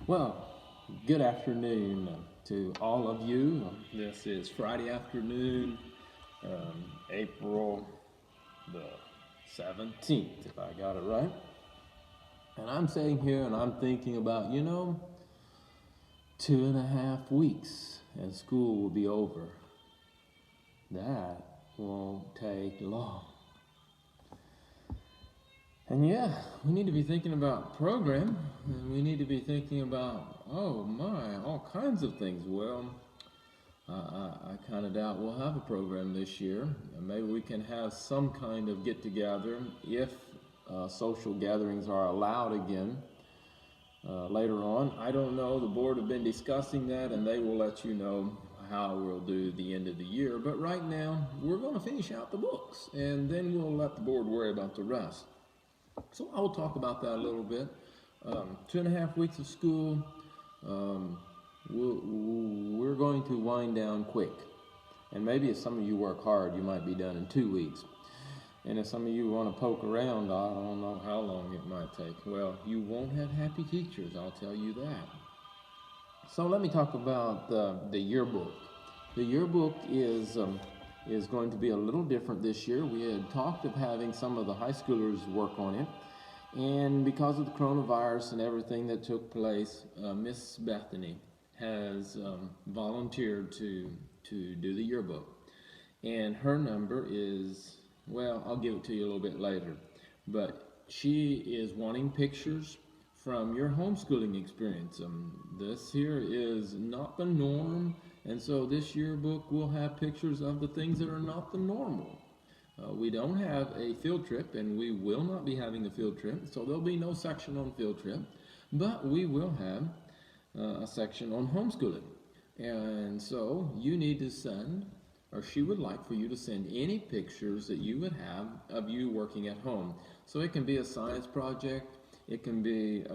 Well, good afternoon to all of you. This is Friday afternoon, April the 17th, if I got it right. And I'm sitting here and I'm thinking about, 2.5 weeks and school will be over. That won't take long. And yeah, we need to be thinking about program, and we need to be thinking about, oh my, all kinds of things. Well, I kind of doubt we'll have a program this year. Maybe we can have some kind of get together if social gatherings are allowed again later on. I don't know. The board have been discussing that, and they will let you know how we'll do the end of the year. But right now, we're going to finish out the books, and then we'll let the board worry about the rest. So I will talk about that a little bit. 2.5 weeks of school. We're going to wind down quick. And maybe if some of you work hard, you might be done in 2 weeks. And if some of you want to poke around, I don't know how long it might take. Well, you won't have happy teachers, I'll tell you that. So let me talk about the yearbook. The yearbook is going to be a little different this year. We had talked of having some of the high schoolers work on it, and because of the coronavirus and everything that took place, Miss Bethany has volunteered to do the yearbook, and her number is, well, I'll give it to you a little bit later, but she is wanting pictures from your homeschooling experience. This here is not the norm. And so this yearbook will have pictures of the things that are not the normal. We don't have a field trip, and we will not be having a field trip, so there'll be no section on field trip, but we will have a section on homeschooling. And so you need to send, or she would like for you to send any pictures that you would have of you working at home. So it can be a science project, it can be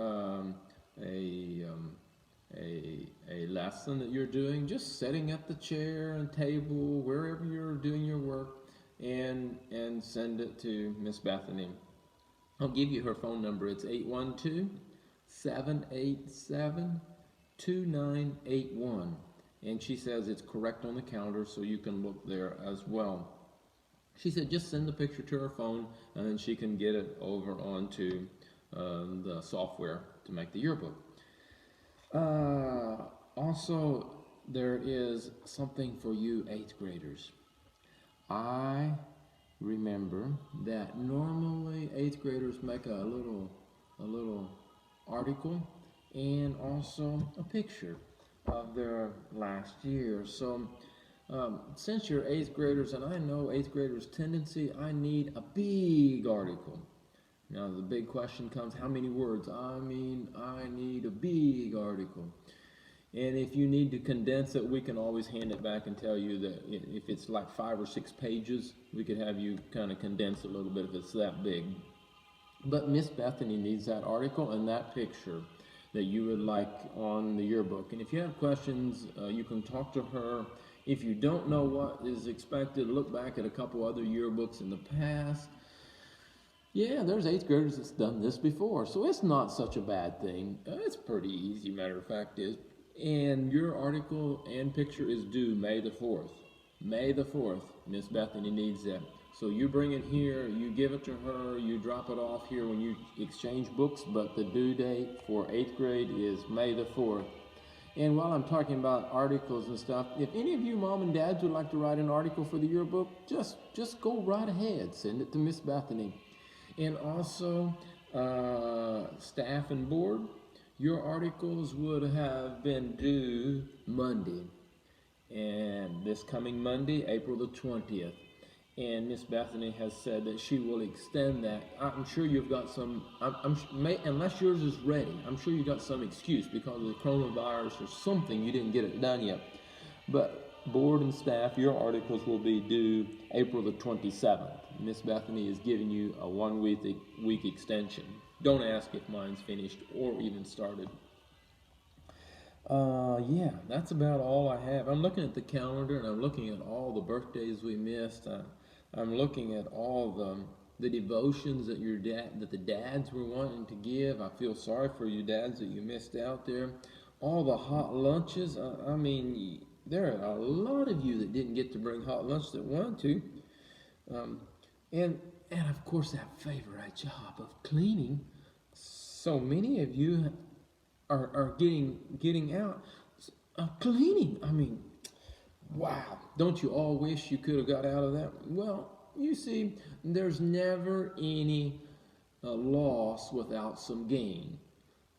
a lesson that you're doing, just sitting at the chair and table, wherever you're doing your work, and send it to Miss Bethany. I'll give you her phone number. It's 812-787-2981. And she says it's correct on the calendar, so you can look there as well. She said just send the picture to her phone, and then she can get it over onto the software to make the yearbook. Also, there is something for you 8th graders. I remember that normally 8th graders make a little article and also a picture of their last year. So since you're 8th graders, and I know 8th graders' tendency, I need a big article. Now the big question comes, how many words? I need a big article. And if you need to condense it, we can always hand it back and tell you that if it's like 5 or 6 pages, we could have you kind of condense a little bit if it's that big. But Miss Bethany needs that article and that picture that you would like on the yearbook. And if you have questions, you can talk to her. If you don't know what is expected, look back at a couple other yearbooks in the past. Yeah, there's 8th graders that's done this before, so it's not such a bad thing. It's pretty easy, matter of fact is. And your article and picture is due May the 4th. May the 4th, Miss Bethany needs that. So you bring it here, you give it to her, you drop it off here when you exchange books, but the due date for 8th grade is May the 4th. And while I'm talking about articles and stuff, if any of you mom and dads would like to write an article for the yearbook, just go right ahead, send it to Miss Bethany. And also, staff and board, your articles would have been due Monday. And this coming Monday, April the 20th. And Miss Bethany has said that she will extend that. I'm sure you've got some, unless yours is ready, I'm sure you've got some excuse because of the coronavirus or something, you didn't get it done yet. But board and staff, your articles will be due April the 27th. Miss Bethany is giving you a 1 week extension. Don't ask if mine's finished or even started. Yeah, that's about all I have. I'm looking at the calendar and I'm looking at all the birthdays we missed. I'm looking at all the devotions that the dads were wanting to give. I feel sorry for you dads that you missed out there. All the hot lunches. I mean, there are a lot of you that didn't get to bring hot lunch that wanted to. Um, and and of course that favorite job of cleaning. So many of you are getting out cleaning. I mean, wow! Don't you all wish you could have got out of that? Well, you see, there's never any loss without some gain.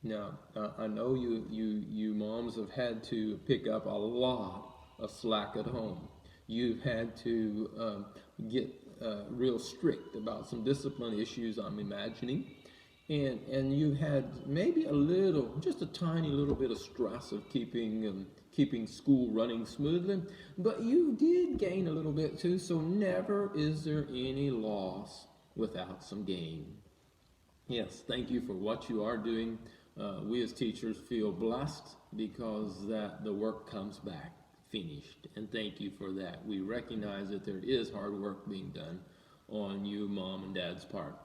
Now, I know you moms have had to pick up a lot of slack at home. You've had to get real strict about some discipline issues, I'm imagining. And you had maybe a little, just a tiny little bit of stress of keeping school running smoothly, but you did gain a little bit too. So never is there any loss without some gain. Yes, thank you for what you are doing. We as teachers feel blessed because that the work comes back finished, and thank you for that. We recognize that there is hard work being done on you, mom and dad's part.